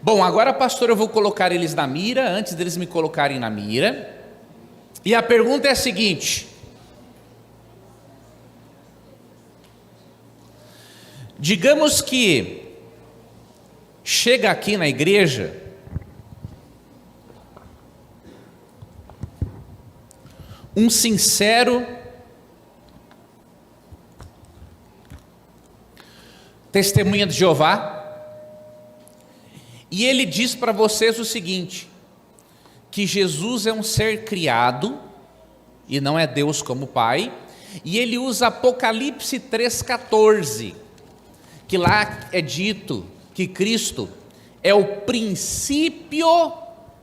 Bom, agora, pastor, eu vou colocar eles na mira, antes deles me colocarem na mira. E a pergunta é a seguinte: digamos que chega aqui na igreja um sincero testemunha de Jeová, e ele diz para vocês o seguinte: que Jesus é um ser criado e não é Deus como Pai, e ele usa Apocalipse 3,14, que lá é dito que Cristo é o princípio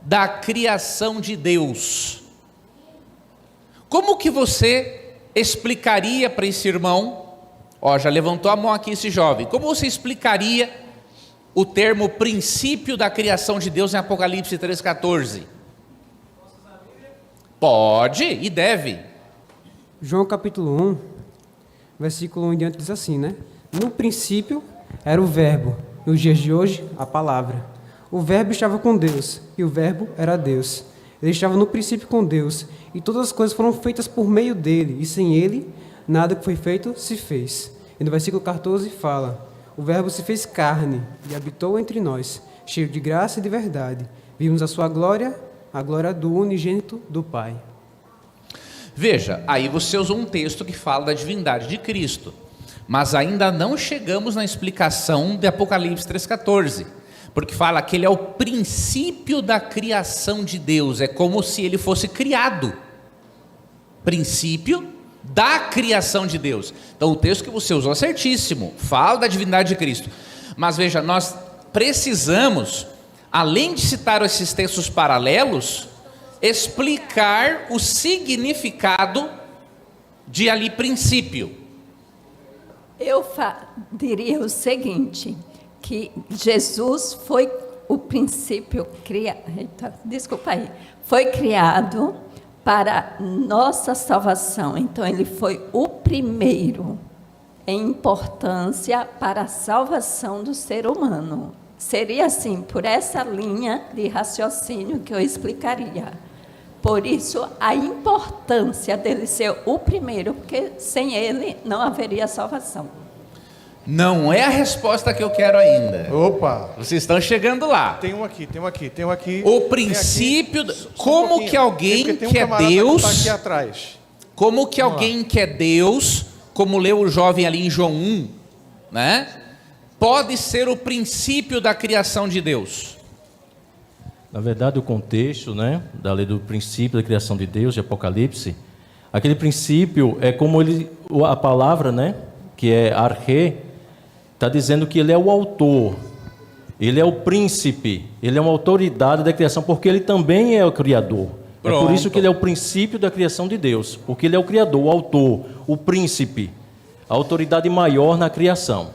da criação de Deus. Como que você explicaria para esse irmão? Ó, já levantou a mão aqui esse jovem. Como você explicaria o termo princípio da criação de Deus em Apocalipse 3,14? Pode e deve. João capítulo 1, versículo 1 em diante diz assim, né? No princípio era o verbo, nos dias de hoje a palavra. O verbo estava com Deus, e o verbo era Deus. Ele estava no princípio com Deus, e todas as coisas foram feitas por meio dele, e sem ele, nada que foi feito se fez. E no versículo 14 fala: o verbo se fez carne, e habitou entre nós, cheio de graça e de verdade. Vimos a sua glória, a glória do unigênito do Pai. Veja, aí você usou um texto que fala da divindade de Cristo, mas ainda não chegamos na explicação de Apocalipse 3,14, porque fala que ele é o princípio da criação de Deus, é como se ele fosse criado, princípio da criação de Deus. Então o texto que você usou é certíssimo, fala da divindade de Cristo, mas veja, nós precisamos, além de citar esses textos paralelos, explicar o significado de ali princípio. Eu diria o seguinte, que Jesus foi o princípio foi criado para nossa salvação. Então ele foi o primeiro em importância para a salvação do ser humano. Seria assim, por essa linha de raciocínio que eu explicaria. Por isso, a importância dele ser o primeiro, porque sem ele não haveria salvação. Não é a resposta que eu quero ainda. Opa! Vocês estão chegando lá. Tem um aqui. O princípio, como que alguém que é Deus, tá aqui atrás. como que alguém que é Deus, como leu o jovem ali em João 1, né? Pode ser o princípio da criação de Deus. Na verdade, o contexto, né, da lei do princípio da criação de Deus, de Apocalipse, aquele princípio é como a palavra, né, que é arche, está dizendo que ele é o autor, ele é o príncipe, ele é uma autoridade da criação, porque ele também é o criador. Pronto. É por isso que ele é o princípio da criação de Deus, porque ele é o criador, o autor, o príncipe, a autoridade maior na criação.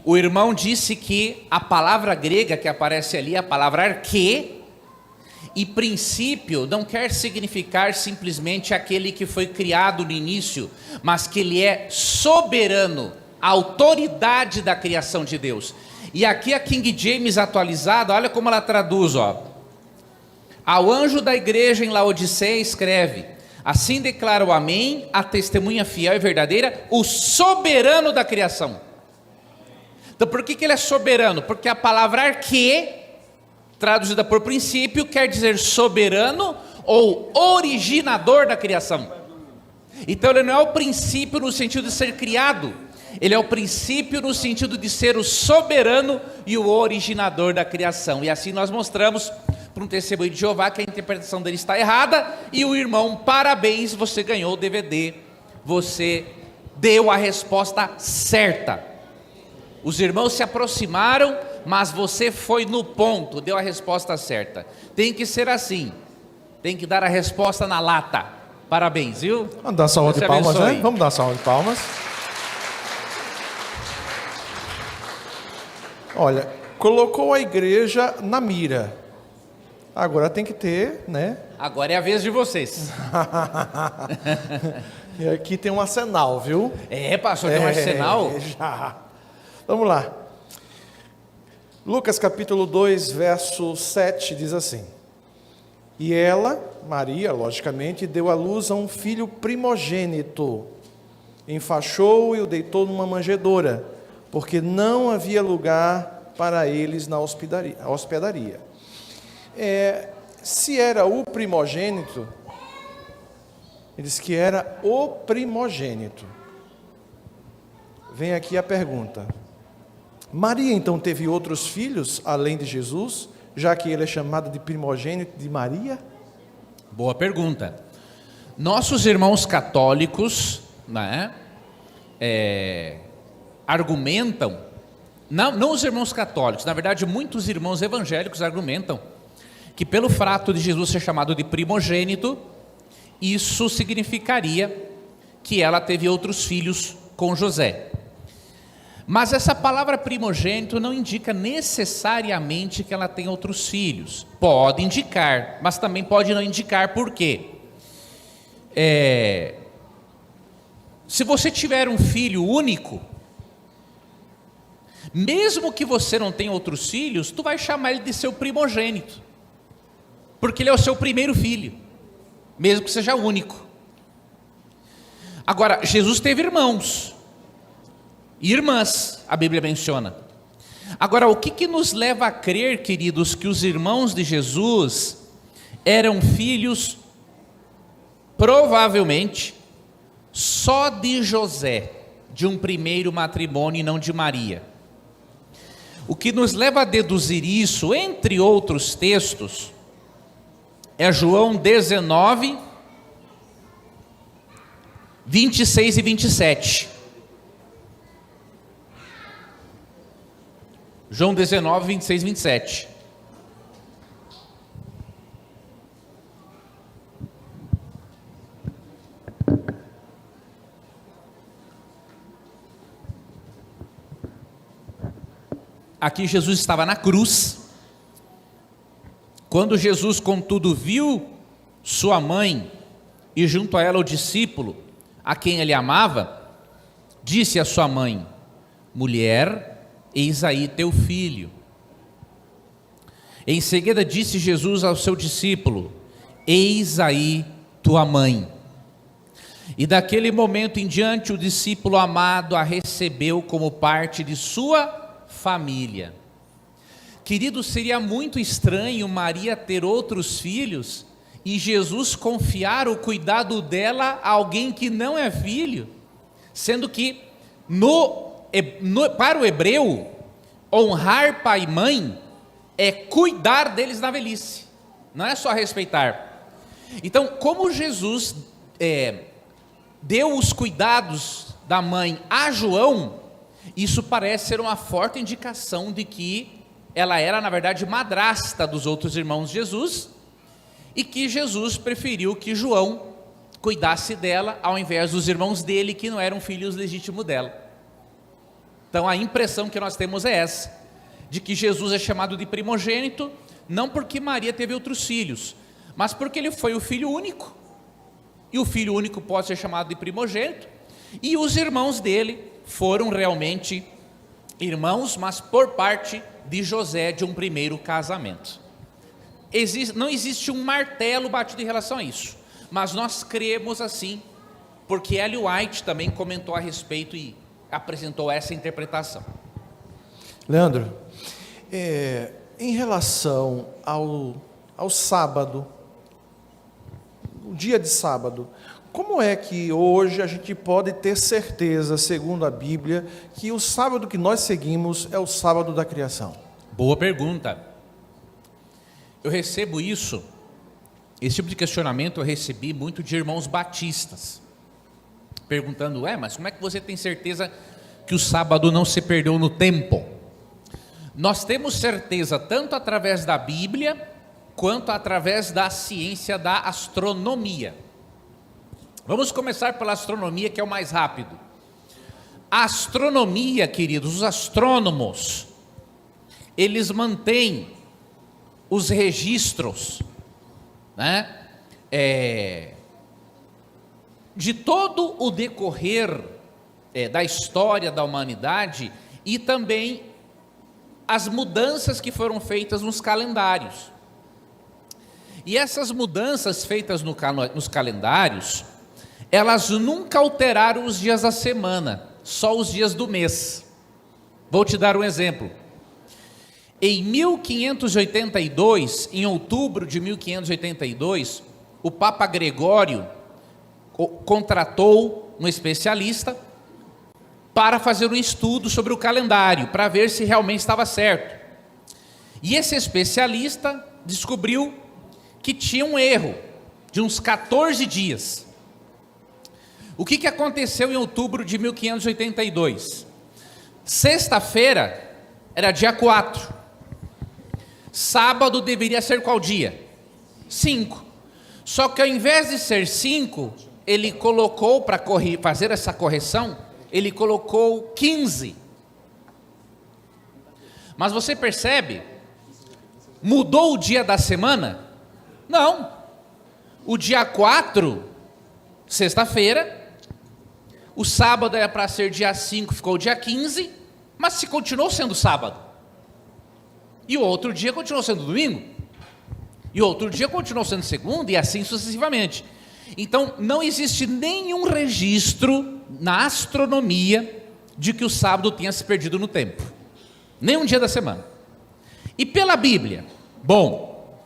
O irmão disse que a palavra grega que aparece ali, a palavra arque, e princípio não quer significar simplesmente aquele que foi criado no início, mas que ele é soberano, a autoridade da criação de Deus. E aqui a King James atualizada, olha como ela traduz, ó. Ao anjo da igreja em Laodiceia escreve: assim declara o Amém, a testemunha fiel e verdadeira, o soberano da criação. Então por que ele é soberano? Porque a palavra arque, traduzida por princípio, quer dizer soberano ou originador da criação. Então ele não é o princípio no sentido de ser criado, ele é o princípio no sentido de ser o soberano e o originador da criação. E assim nós mostramos para um testemunho de Jeová que a interpretação dele está errada, e o irmão, parabéns, você ganhou o DVD, você deu a resposta certa. Os irmãos se aproximaram, mas você foi no ponto, deu a resposta certa. Tem que ser assim, tem que dar a resposta na lata. Parabéns, viu? Vamos dar uma salva de palmas, né? Vamos dar uma salva de palmas. Olha, colocou a igreja na mira. Agora tem que ter, né? Agora é a vez de vocês. E aqui tem um arsenal, viu? É, pastor, tem um arsenal? Já. Vamos lá. Lucas capítulo 2, verso 7 diz assim: E ela, Maria, logicamente, deu à luz a um filho primogênito, enfaixou-o e o deitou numa manjedoura, porque não havia lugar para eles na hospedaria. Se era o primogênito, ele diz que era o primogênito. Vem aqui a pergunta: Maria então teve outros filhos além de Jesus, já que ele é chamado de primogênito de Maria? Boa pergunta. Nossos irmãos católicos, né, argumentam, não os irmãos católicos, na verdade muitos irmãos evangélicos argumentam que pelo fato de Jesus ser chamado de primogênito, isso significaria que ela teve outros filhos com José. Mas essa palavra primogênito não indica necessariamente que ela tem outros filhos. Pode indicar, mas também pode não indicar. Por quê? Se você tiver um filho único, mesmo que você não tenha outros filhos, tu vai chamar ele de seu primogênito, porque ele é o seu primeiro filho, mesmo que seja único. Agora, Jesus teve irmãos e irmãs, a Bíblia menciona. Agora, o que nos leva a crer, queridos, que os irmãos de Jesus eram filhos, provavelmente, só de José, de um primeiro matrimônio e não de Maria? O que nos leva a deduzir isso, entre outros textos, é João 19, 26 e 27. João 19, 26 e 27. Aqui Jesus estava na cruz. Quando Jesus, contudo, viu sua mãe e junto a ela o discípulo, a quem ele amava, disse à sua mãe: Mulher, eis aí teu filho. Em seguida disse Jesus ao seu discípulo: Eis aí tua mãe. E daquele momento em diante o discípulo amado a recebeu como parte de sua família. Querido, seria muito estranho Maria ter outros filhos e Jesus confiar o cuidado dela a alguém que não é filho, sendo que para o hebreu, honrar pai e mãe é cuidar deles na velhice, não é só respeitar. Então, como Jesus deu os cuidados da mãe a João, isso parece ser uma forte indicação de que ela era, na verdade, madrasta dos outros irmãos de Jesus, e que Jesus preferiu que João cuidasse dela, ao invés dos irmãos dele, que não eram filhos legítimos dela. Então a impressão que nós temos é essa, de que Jesus é chamado de primogênito, não porque Maria teve outros filhos, mas porque ele foi o filho único, e o filho único pode ser chamado de primogênito, e os irmãos dele foram realmente irmãos, mas por parte de José, de um primeiro casamento. Não existe um martelo batido em relação a isso, mas nós cremos assim, porque Ellen White também comentou a respeito e apresentou essa interpretação. Leandro, em relação ao sábado, o dia de sábado, como é que hoje a gente pode ter certeza, segundo a Bíblia, que o sábado que nós seguimos é o sábado da criação? Boa pergunta. Eu recebo esse tipo de questionamento eu recebi muito de irmãos batistas, perguntando: mas como é que você tem certeza que o sábado não se perdeu no tempo? Nós temos certeza tanto através da Bíblia, quanto através da ciência da astronomia. Vamos começar pela astronomia, que é o mais rápido. A astronomia, queridos, os astrônomos, eles mantêm os registros, né, de todo o decorrer da história da humanidade, e também as mudanças que foram feitas nos calendários. E essas mudanças feitas nos calendários, elas nunca alteraram os dias da semana, só os dias do mês. Vou te dar um exemplo. Em 1582, em outubro de 1582, o Papa Gregório contratou um especialista para fazer um estudo sobre o calendário, para ver se realmente estava certo. E esse especialista descobriu que tinha um erro de uns 14 dias. O que aconteceu em outubro de 1582? Sexta-feira era dia 4. Sábado deveria ser qual dia? 5. Só que ao invés de ser 5, ele colocou, para fazer essa correção, ele colocou 15. Mas você percebe? Mudou o dia da semana? Não. O dia 4, sexta-feira, o sábado era para ser dia 5, ficou dia 15, mas se continuou sendo sábado. E o outro dia continuou sendo domingo. E o outro dia continuou sendo segunda, e assim sucessivamente. Então, não existe nenhum registro na astronomia de que o sábado tenha se perdido no tempo. Nem um dia da semana. E pela Bíblia? Bom,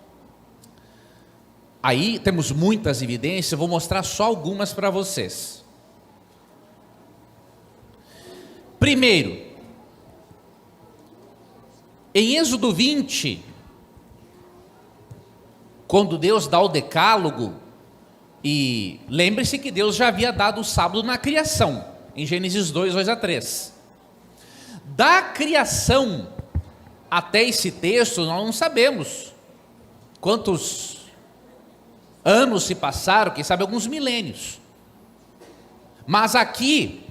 aí temos muitas evidências, eu vou mostrar só algumas para vocês. Primeiro, em Êxodo 20, quando Deus dá o decálogo, e lembre-se que Deus já havia dado o sábado na criação, em Gênesis 2, 2-3. Da criação até esse texto, nós não sabemos quantos anos se passaram, quem sabe alguns milênios. Mas aqui,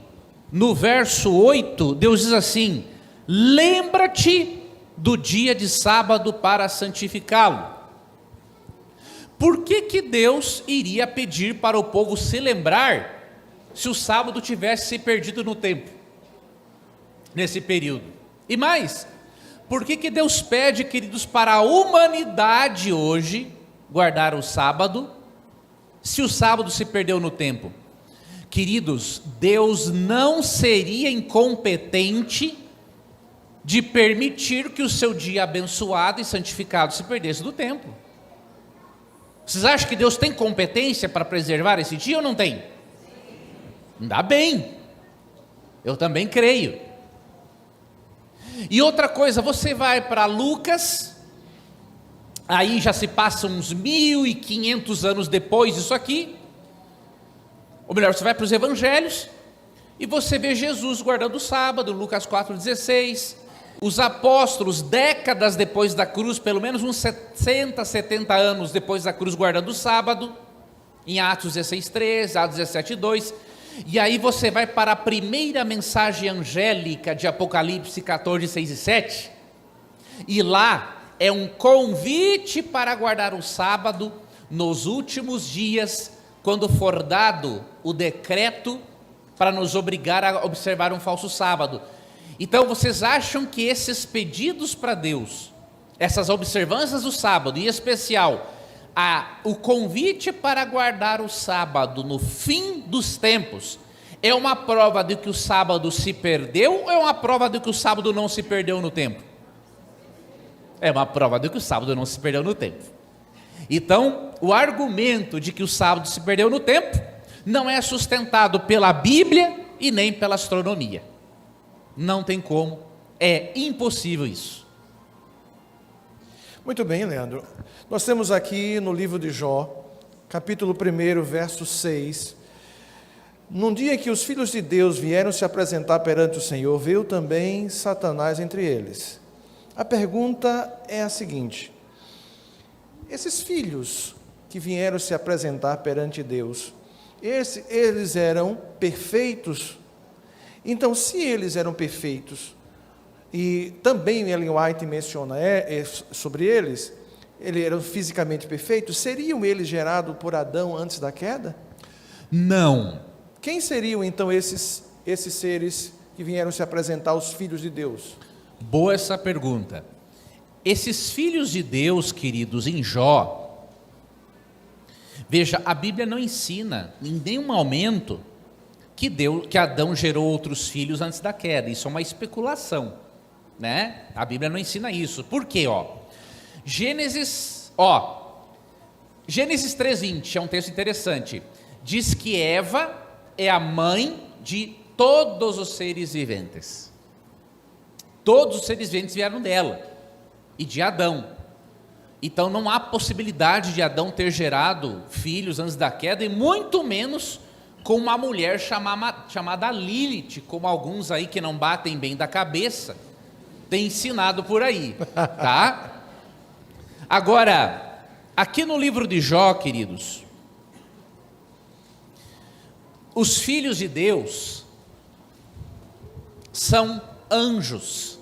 no verso 8, Deus diz assim: lembra-te do dia de sábado para santificá-lo. Por que Deus iria pedir para o povo se lembrar se o sábado tivesse se perdido no tempo, nesse período? E mais, por que Deus pede, queridos, para a humanidade hoje guardar o sábado, se o sábado se perdeu no tempo? Queridos, Deus não seria incompetente de permitir que o seu dia abençoado e santificado se perdesse do tempo. Vocês acham que Deus tem competência para preservar esse dia ou não tem? Ainda bem, eu também creio. E outra coisa, você vai para Lucas, aí já se passam uns 1500 anos depois disso aqui, ou melhor, você vai para os evangelhos, e você vê Jesus guardando o sábado, Lucas 4,16, os apóstolos, décadas depois da cruz, pelo menos uns 60, 70 anos depois da cruz, guardando o sábado, em Atos 16,3, Atos 17,2, e aí você vai para a primeira mensagem angélica de Apocalipse 14, 6 e 7, e lá é um convite para guardar o sábado nos últimos dias, quando for dado o decreto para nos obrigar a observar um falso sábado. Então vocês acham que esses pedidos para Deus, essas observâncias do sábado, em especial o convite para guardar o sábado no fim dos tempos, é uma prova de que o sábado se perdeu ou é uma prova de que o sábado não se perdeu no tempo? É uma prova de que o sábado não se perdeu no tempo. Então, o argumento de que o sábado se perdeu no tempo não é sustentado pela Bíblia e nem pela astronomia. Não tem como, é impossível isso. Muito bem, Leandro. Nós temos aqui no livro de Jó, capítulo 1, verso 6. Num dia em que os filhos de Deus vieram se apresentar perante o Senhor, veio também Satanás entre eles. A pergunta é a seguinte: esses filhos que vieram se apresentar perante Deus, eles eram perfeitos? Então, se eles eram perfeitos, e também Ellen White menciona sobre eles eram fisicamente perfeitos, seriam eles gerados por Adão antes da queda? Não. Quem seriam então esses seres que vieram se apresentar aos filhos de Deus? Boa essa pergunta. Esses filhos de Deus, queridos, em Jó, veja, a Bíblia não ensina em nenhum momento que Adão gerou outros filhos antes da queda. Isso é uma especulação, né? A Bíblia não ensina isso. Por quê? Gênesis 3:20 é um texto interessante. Diz que Eva é a mãe de todos os seres viventes. Todos os seres viventes vieram dela e de Adão. Então não há possibilidade de Adão ter gerado filhos antes da queda, e muito menos com uma mulher chamada Lilith, como alguns aí que não batem bem da cabeça têm ensinado por aí, tá? Agora, aqui no livro de Jó, queridos, os filhos de Deus são anjos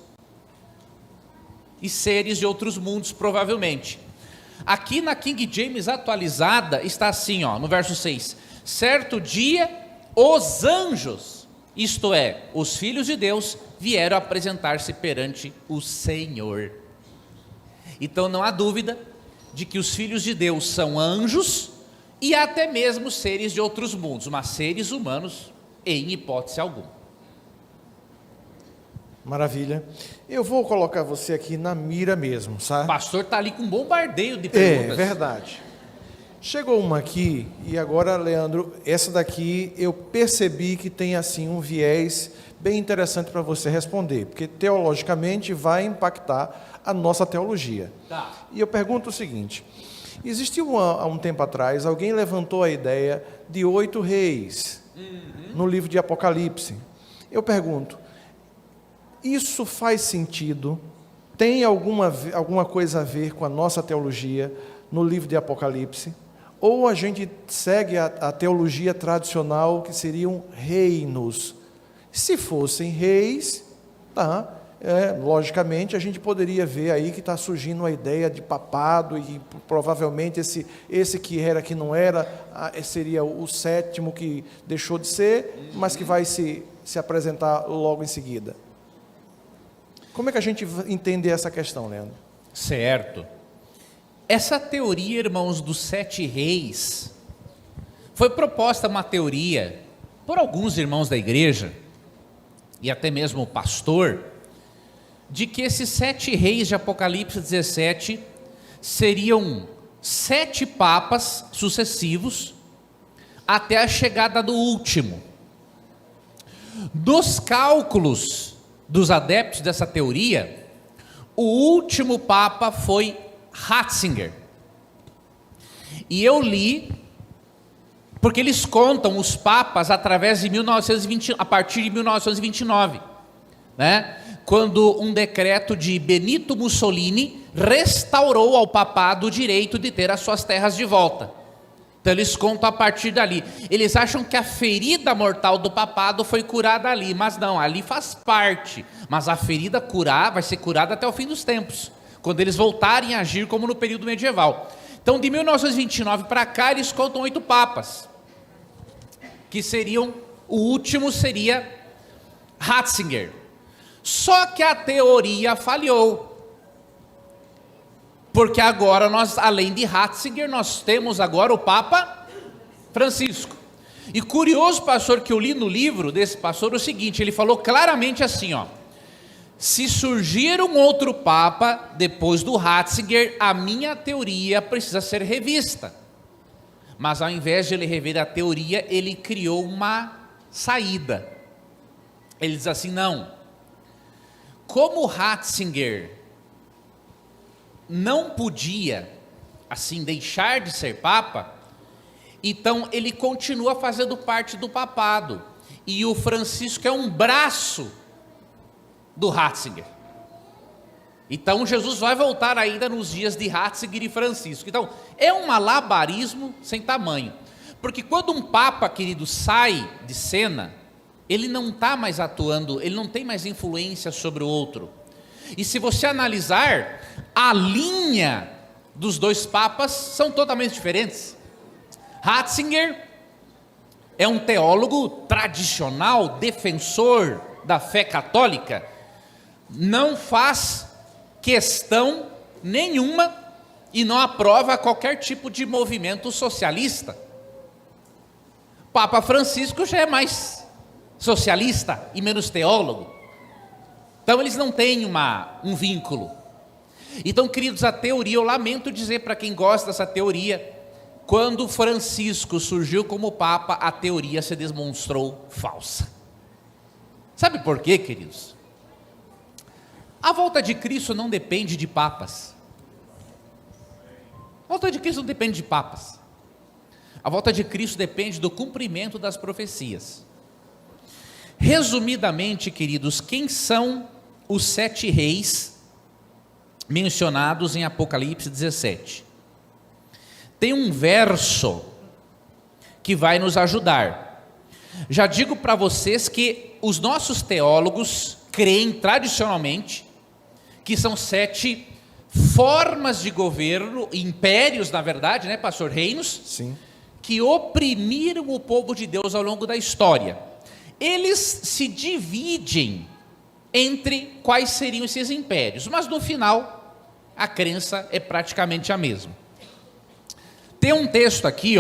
e seres de outros mundos, provavelmente. Aqui na King James atualizada está assim, no verso 6: certo dia os anjos, isto é, os filhos de Deus, vieram apresentar-se perante o Senhor. Então não há dúvida de que os filhos de Deus são anjos e até mesmo seres de outros mundos, mas seres humanos em hipótese alguma. Maravilha. Eu vou colocar você aqui na mira mesmo, sabe? O pastor está ali com um bombardeio de perguntas. É verdade. Chegou uma aqui, e agora, Leandro, essa daqui eu percebi que tem assim um viés bem interessante para você responder, porque teologicamente vai impactar a nossa teologia. Tá. E eu pergunto o seguinte: existiu há um tempo atrás, alguém levantou a ideia de 8 reis no livro de Apocalipse. Eu pergunto, isso faz sentido? Tem alguma coisa a ver com a nossa teologia no livro de Apocalipse? Ou a gente segue a teologia tradicional, que seriam reinos? Se fossem reis, tá, logicamente a gente poderia ver aí que está surgindo a ideia de papado, e provavelmente esse que era, que não era, seria o sétimo que deixou de ser, mas que vai se apresentar logo em seguida. Como é que a gente entende essa questão, Leandro? Certo. Essa teoria, irmãos, dos 7 reis, foi proposta uma teoria por alguns irmãos da igreja, e até mesmo o pastor, de que esses 7 reis de Apocalipse 17 seriam 7 papas sucessivos até a chegada do último. Dos cálculos dos adeptos dessa teoria, o último papa foi Ratzinger. E eu li, porque eles contam os papas através de a partir de 1929, né? Quando um decreto de Benito Mussolini restaurou ao papado o direito de ter as suas terras de volta. Então eles contam a partir dali. Eles acham que a ferida mortal do papado foi curada ali, mas não, ali faz parte. Mas a ferida vai ser curada até o fim dos tempos, quando eles voltarem a agir como no período medieval. Então, de 1929 para cá, eles contam 8 papas, que seriam, o último seria Ratzinger. Só que a teoria falhou, porque agora nós, além de Ratzinger, nós temos agora o Papa Francisco. E curioso, pastor, que eu li no livro desse pastor o seguinte, ele falou claramente assim, se surgir um outro Papa depois do Ratzinger, a minha teoria precisa ser revista. Mas ao invés de ele rever a teoria, ele criou uma saída. Ele diz assim, não, como Ratzinger não podia assim deixar de ser Papa, então ele continua fazendo parte do papado, e o Francisco é um braço do Ratzinger. Então Jesus vai voltar ainda nos dias de Ratzinger e Francisco. Então é um malabarismo sem tamanho, porque quando um papa, querido, sai de cena, ele não está mais atuando, ele não tem mais influência sobre o outro. E se você analisar, a linha dos 2 papas são totalmente diferentes. Ratzinger é um teólogo tradicional, defensor da fé católica. não faz questão nenhuma e não aprova qualquer tipo de movimento socialista. Papa Francisco já é mais socialista e menos teólogo. Então eles não têm um vínculo. Então, queridos, a teoria, eu lamento dizer para quem gosta dessa teoria, quando Francisco surgiu como Papa, a teoria se demonstrou falsa. Sabe por quê, queridos? A volta de Cristo não depende de papas. A volta de Cristo não depende de papas. A volta de Cristo depende do cumprimento das profecias. Resumidamente, queridos, quem são os 7 reis mencionados em Apocalipse 17? Tem um verso que vai nos ajudar. Já digo para vocês que os nossos teólogos creem tradicionalmente que são 7 formas de governo, impérios, na verdade, né, pastor? Reinos, Sim. que oprimiram o povo de Deus ao longo da história. Eles se dividem entre quais seriam esses impérios, mas no final a crença é praticamente a mesma. Tem um texto aqui,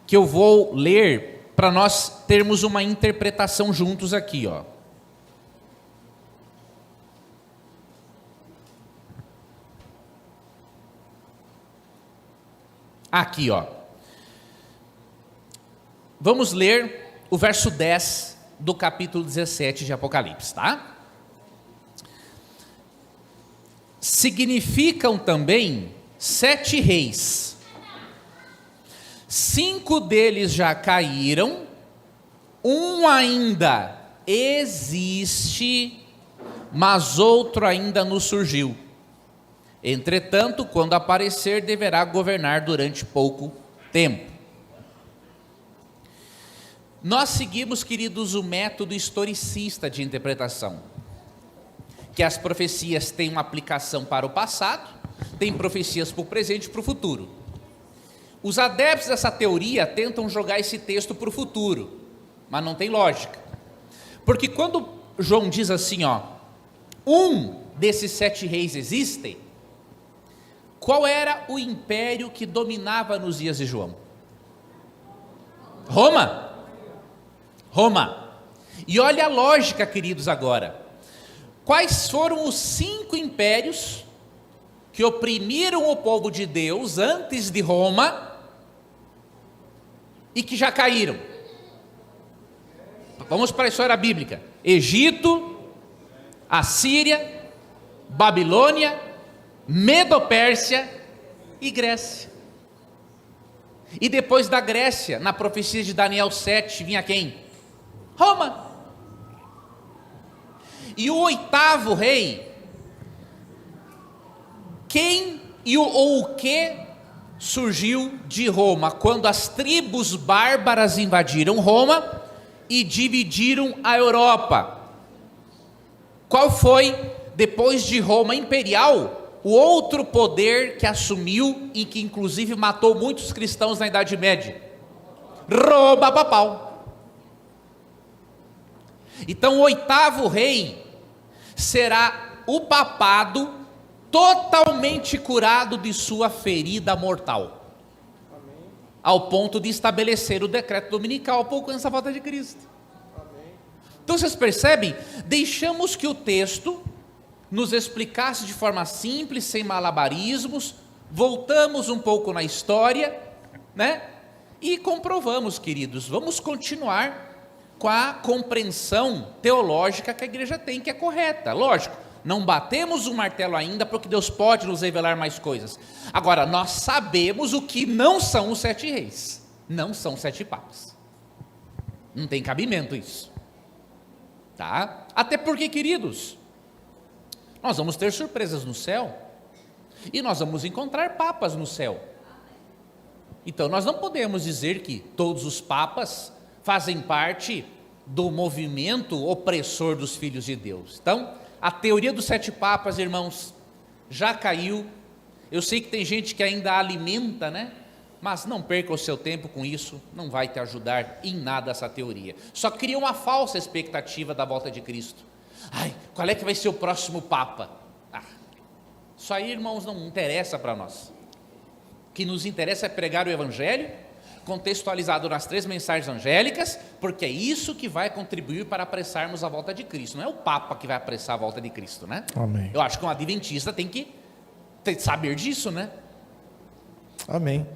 que eu vou ler para nós termos uma interpretação juntos aqui, Aqui, Vamos ler o verso 10 do capítulo 17 de Apocalipse, tá? Significam também 7 reis. 5 deles já caíram, um ainda existe, mas outro ainda não surgiu. Entretanto, quando aparecer, deverá governar durante pouco tempo. Nós seguimos, queridos, o método historicista de interpretação, que as profecias têm uma aplicação para o passado, tem profecias para o presente e para o futuro. Os adeptos dessa teoria tentam jogar esse texto para o futuro, mas não tem lógica. Porque quando João diz assim, um desses 7 reis existem, qual era o império que dominava nos dias de João? Roma. E olha a lógica, queridos, agora. Quais foram os 5 impérios que oprimiram o povo de Deus antes de Roma e que já caíram? Vamos para a história bíblica. Egito, Assíria, Babilônia, Medo-Pérsia e Grécia. E depois da Grécia, na profecia de Daniel 7, vinha quem? Roma. E o 8º rei, quem ou o que surgiu de Roma, quando as tribos bárbaras invadiram Roma e dividiram a Europa? Qual foi, depois de Roma imperial, o outro poder que assumiu e que inclusive matou muitos cristãos na Idade Média? Roma papal. Então o 8º rei será o papado totalmente curado de sua ferida mortal, ao ponto de estabelecer o decreto dominical para o alcance da volta de Cristo. Então vocês percebem? Deixamos que o texto nos explicasse de forma simples, sem malabarismos, voltamos um pouco na história, né? E comprovamos, queridos, vamos continuar com a compreensão teológica que a igreja tem, que é correta. Lógico, não batemos o martelo ainda, porque Deus pode nos revelar mais coisas. Agora, nós sabemos o que não são os 7 reis, não são 7 papas. Não tem cabimento isso, tá? Até porque, queridos, nós vamos ter surpresas no céu, e nós vamos encontrar papas no céu. Então nós não podemos dizer que todos os papas fazem parte do movimento opressor dos filhos de Deus. Então, a teoria dos 7 papas, irmãos, já caiu. Eu sei que tem gente que ainda alimenta, né, Mas não perca o seu tempo com isso, não vai te ajudar em nada essa teoria. Só cria uma falsa expectativa da volta de Cristo. Ai, qual é que vai ser o próximo Papa? Isso aí, irmãos, não interessa para nós. O que nos interessa é pregar o Evangelho, contextualizado nas 3 mensagens angélicas, porque é isso que vai contribuir para apressarmos a volta de Cristo. Não é o Papa que vai apressar a volta de Cristo, né? Amém. Eu acho que um adventista tem que saber disso, né? Amém.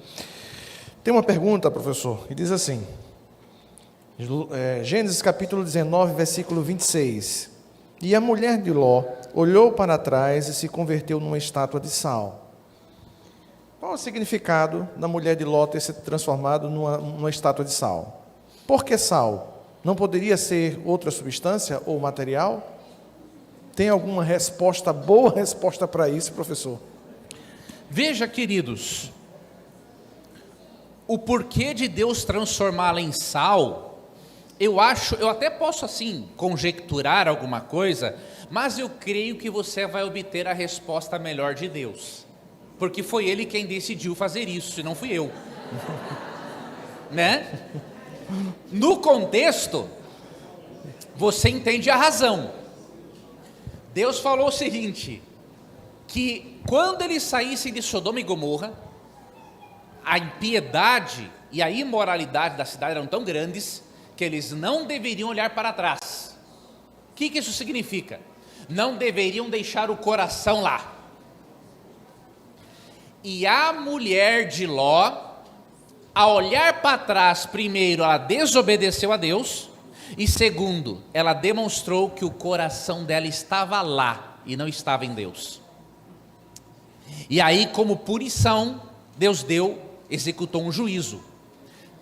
Tem uma pergunta, professor, que diz assim, Gênesis capítulo 19, versículo 26. E a mulher de Ló olhou para trás e se converteu numa estátua de sal. Qual o significado da mulher de Ló ter se transformado numa estátua de sal? Por que sal? Não poderia ser outra substância ou material? Tem alguma resposta, boa resposta para isso, professor? Veja, queridos, o porquê de Deus transformá-la em sal, eu até posso assim conjecturar alguma coisa, mas eu creio que você vai obter a resposta melhor de Deus, porque foi Ele quem decidiu fazer isso, e não fui eu. Né? No contexto, você entende a razão. Deus falou o seguinte, que quando eles saíssem de Sodoma e Gomorra, a impiedade e a imoralidade da cidade eram tão grandes que eles não deveriam olhar para trás. O que isso significa? Não deveriam deixar o coração lá. E a mulher de Ló, ao olhar para trás, primeiro, ela desobedeceu a Deus, e segundo, ela demonstrou que o coração dela estava lá e não estava em Deus. E aí, como punição, Deus executou um juízo,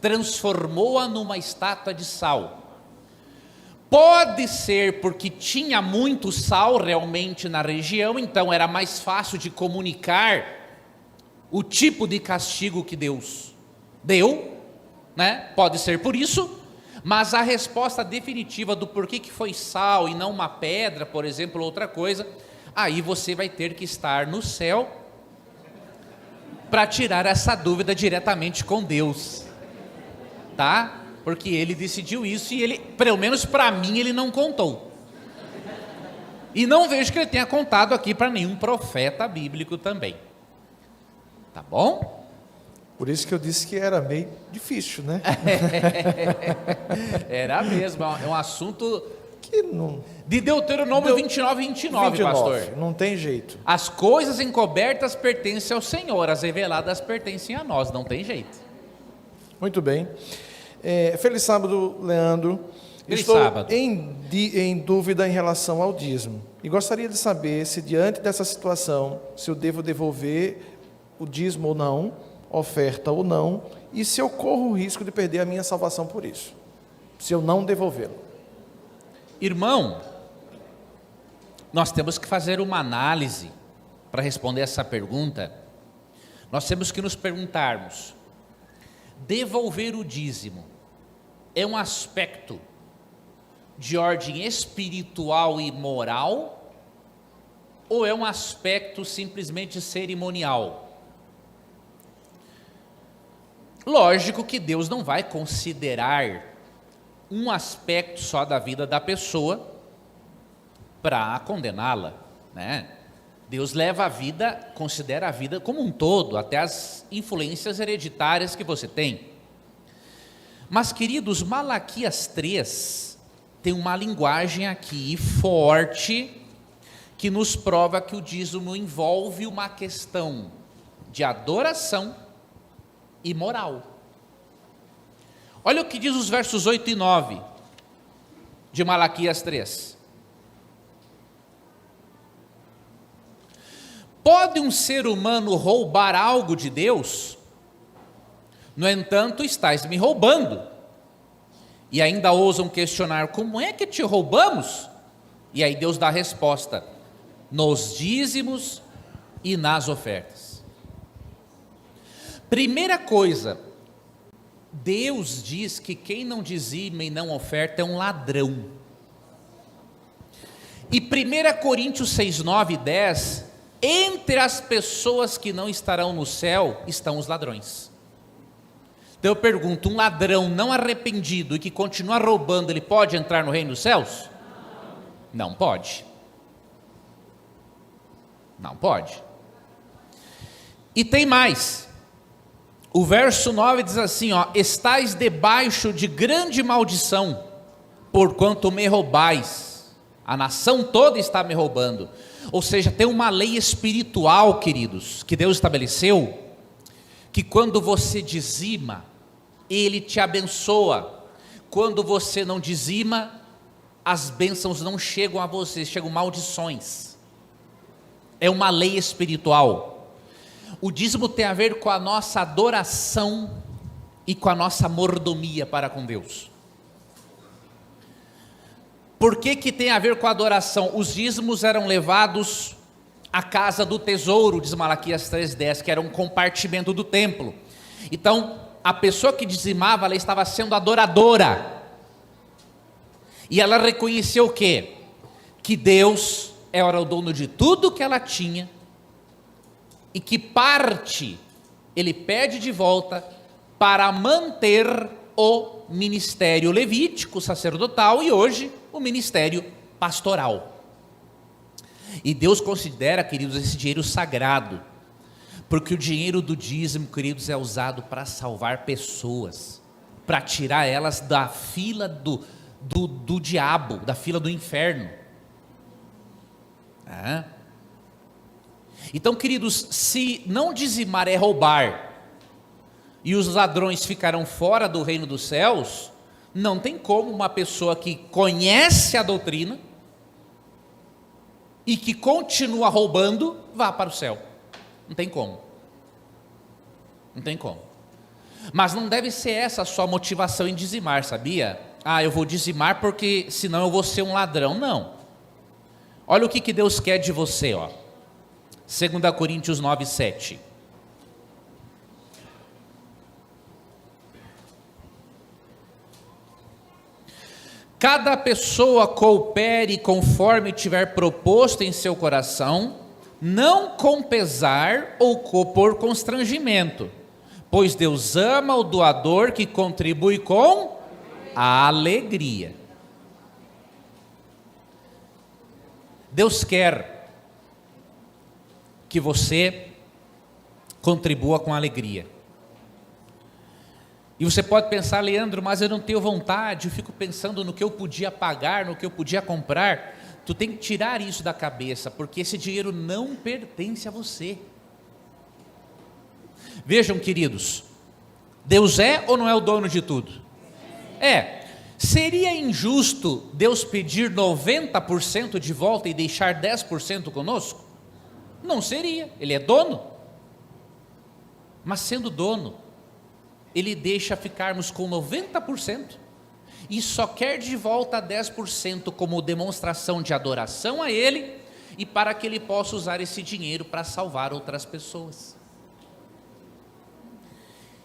transformou-a numa estátua de sal. Pode ser porque tinha muito sal realmente na região, então era mais fácil de comunicar o tipo de castigo que Deus deu, né? Pode ser por isso, mas a resposta definitiva do porquê que foi sal e não uma pedra, por exemplo, ou outra coisa, aí você vai ter que estar no céu para tirar essa dúvida diretamente com Deus, tá? Porque Ele decidiu isso e Ele, pelo menos para mim, Ele não contou. E não vejo que Ele tenha contado aqui para nenhum profeta bíblico também. Tá bom? Por isso que eu disse que era meio difícil, né? Era mesmo, é um assunto Que não... de Deuteronômio 29, pastor. Não tem jeito. As coisas encobertas pertencem ao Senhor, as reveladas pertencem a nós, não tem jeito. Muito bem. Feliz sábado, Leandro. Feliz Estou sábado. em dúvida em relação ao dízimo. E gostaria de saber se, diante dessa situação, se eu devo devolver o dízimo ou não, oferta ou não, e se eu corro o risco de perder a minha salvação por isso, se eu não devolvê-lo. Irmão, nós temos que fazer uma análise para responder essa pergunta. Nós temos que nos perguntarmos: devolver o dízimo é um aspecto de ordem espiritual e moral, ou é um aspecto simplesmente cerimonial? Lógico que Deus não vai considerar um aspecto só da vida da pessoa para condená-la, né? Deus leva a vida, considera a vida como um todo, até as influências hereditárias que você tem. Mas, queridos, Malaquias 3 tem uma linguagem aqui forte que nos prova que o dízimo envolve uma questão de adoração e moral. Olha o que diz os versos 8 e 9 de Malaquias 3. Pode um ser humano roubar algo de Deus? No entanto, estáis me roubando. E ainda ousam questionar: como é que te roubamos? E aí Deus dá a resposta: nos dízimos e nas ofertas. Primeira coisa, Deus diz que quem não dizima e não oferta é um ladrão. E 1 Coríntios 6, 9 e 10, entre as pessoas que não estarão no céu estão os ladrões. Então eu pergunto, um ladrão não arrependido e que continua roubando, ele pode entrar no reino dos céus? Não pode. Não pode. E tem mais. O verso 9 diz assim, ó: estais debaixo de grande maldição, porquanto me roubais. A nação toda está me roubando. Ou seja, tem uma lei espiritual, queridos, que Deus estabeleceu, que quando você dizima, Ele te abençoa. Quando você não dizima, as bênçãos não chegam a você, chegam maldições. É uma lei espiritual. O dízimo tem a ver com a nossa adoração e com a nossa mordomia para com Deus. Por que que tem a ver com a adoração? Os dízimos eram levados à casa do tesouro, diz Malaquias 3,10, que era um compartimento do templo. Então, a pessoa que dizimava, ela estava sendo adoradora. E ela reconheceu o quê? Que Deus era o dono de tudo que ela tinha, e que parte Ele pede de volta para manter o ministério levítico, sacerdotal, e hoje o ministério pastoral. E Deus considera, queridos, esse dinheiro sagrado, porque o dinheiro do dízimo, queridos, é usado para salvar pessoas, para tirar elas da fila do diabo, da fila do inferno. Então, queridos, se não dizimar é roubar, e os ladrões ficarão fora do reino dos céus, não tem como uma pessoa que conhece a doutrina e que continua roubando, vá para o céu. Não tem como. Não tem como. Mas não deve ser essa a sua motivação em dizimar, sabia? Eu vou dizimar porque senão eu vou ser um ladrão. Não. Olha o que Deus quer de você, ó. 2 Coríntios 9:7. Cada pessoa coopere conforme tiver proposto em seu coração, não com pesar ou por constrangimento, pois Deus ama o doador que contribui com alegria. Deus quer que você contribua com alegria. E você pode pensar, Leandro, mas eu não tenho vontade, eu fico pensando no que eu podia pagar, no que eu podia comprar. Tu tem que tirar isso da cabeça, porque esse dinheiro não pertence a você. Vejam, queridos, Deus é ou não é o dono de tudo? É. Seria injusto Deus pedir 90% de volta e deixar 10% conosco? Não seria, Ele é dono. Mas sendo dono, Ele deixa ficarmos com 90% e só quer de volta 10% como demonstração de adoração a Ele e para que Ele possa usar esse dinheiro para salvar outras pessoas.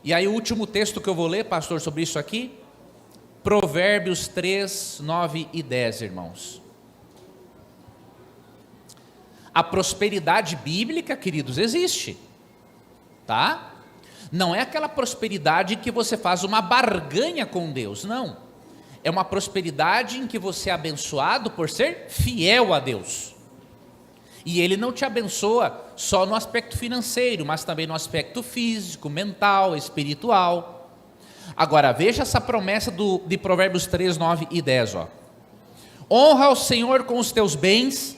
E aí o último texto que eu vou ler, pastor, sobre isso aqui, Provérbios 3, 9 e 10, irmãos. A prosperidade bíblica, queridos, existe, tá? Não é aquela prosperidade que você faz uma barganha com Deus, não. É uma prosperidade em que você é abençoado por ser fiel a Deus. E Ele não te abençoa só no aspecto financeiro, mas também no aspecto físico, mental, espiritual. Agora, veja essa promessa de Provérbios 3, 9 e 10. Ó. Honra ao Senhor com os teus bens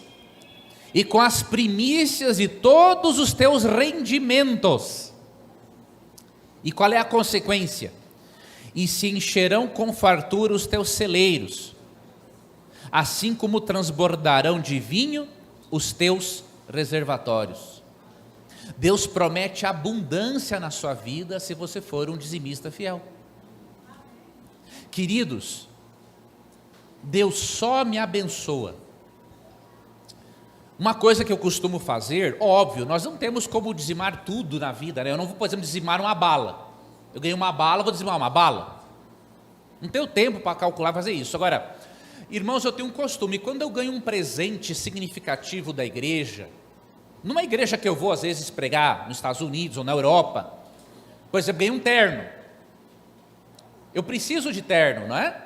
e com as primícias de todos os teus rendimentos. E qual é a consequência? E se encherão com fartura os teus celeiros, assim como transbordarão de vinho os teus reservatórios. Deus promete abundância na sua vida se você for um dizimista fiel. Queridos, Deus só me abençoa. Uma coisa que eu costumo fazer, óbvio, nós não temos como dizimar tudo na vida, né? Eu não vou, por exemplo, dizimar uma bala. Eu ganhei uma bala, vou dizimar uma bala. Não tenho tempo para calcular, fazer isso. Agora, irmãos, eu tenho um costume, quando eu ganho um presente significativo da igreja, numa igreja que eu vou às vezes pregar nos Estados Unidos ou na Europa, por exemplo, ganhei um terno. Eu preciso de terno, não é?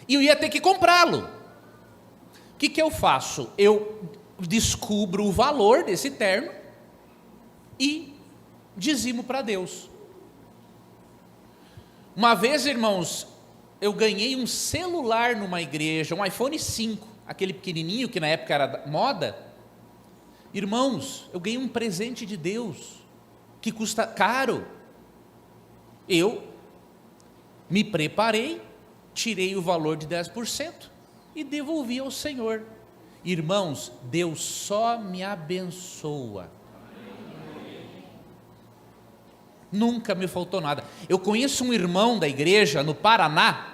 E eu ia ter que comprá-lo. O que eu faço? Eu descubro o valor desse terno e dizimo para Deus. Uma vez, irmãos, eu ganhei um celular numa igreja, um iPhone 5, aquele pequenininho que na época era moda. Irmãos, eu ganhei um presente de Deus, que custa caro. Eu me preparei, tirei o valor de 10% e devolvi ao Senhor. Irmãos, Deus só me abençoa. Nunca me faltou nada. Eu conheço um irmão da igreja no Paraná,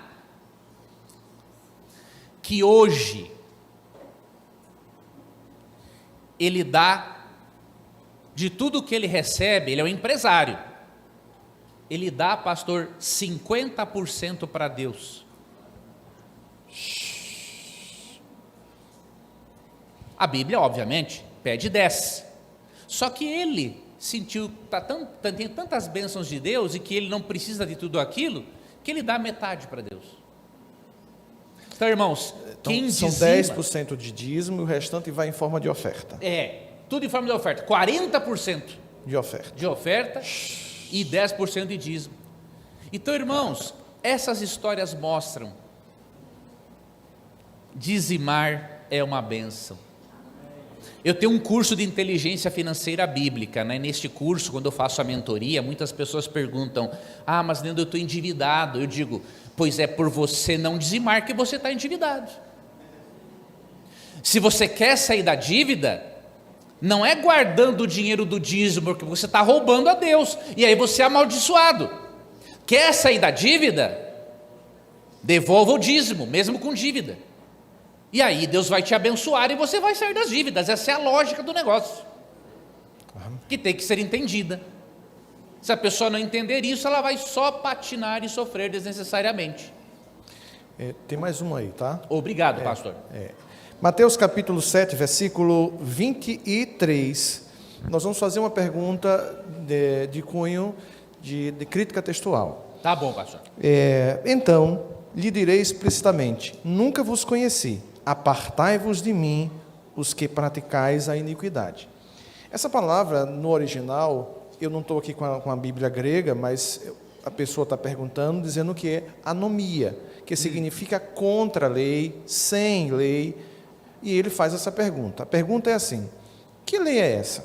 que hoje ele dá, de tudo que ele recebe, ele é um empresário, ele dá, pastor, 50% para Deus. A Bíblia, obviamente, pede 10%. Só que ele sentiu, tem tantas bênçãos de Deus, e que ele não precisa de tudo aquilo, que ele dá metade para Deus. Então, irmãos, quem são dizima, 10% de dízimo e o restante vai em forma de oferta. Tudo em forma de oferta. 40% De oferta. de oferta e 10% de dízimo. Então, irmãos, essas histórias mostram: dizimar é uma bênção. Eu tenho um curso de inteligência financeira bíblica, né? Neste curso, quando eu faço a mentoria, muitas pessoas perguntam: ah, mas Leandro, eu estou endividado. Eu digo: pois é por você não dizimar que você está endividado. Se você quer sair da dívida, não é guardando o dinheiro do dízimo, porque você está roubando a Deus, e aí você é amaldiçoado. Quer sair da dívida? Devolva o dízimo, mesmo com dívida. E aí Deus vai te abençoar e você vai sair das dívidas. Essa é a lógica do negócio, que tem que ser entendida. Se a pessoa não entender isso, ela vai só patinar e sofrer desnecessariamente. Tem mais uma aí, tá? Obrigado, pastor. Mateus capítulo 7, versículo 23. Nós vamos fazer uma pergunta de cunho de crítica textual. Tá bom, pastor. Então, lhe direi explicitamente: nunca vos conheci, apartai-vos de mim, os que praticais a iniquidade. Essa palavra, no original, eu não estou aqui com a Bíblia grega, mas a pessoa está perguntando, dizendo que é anomia, que significa contra a lei, sem lei, e ele faz essa pergunta. A pergunta é assim: que lei é essa?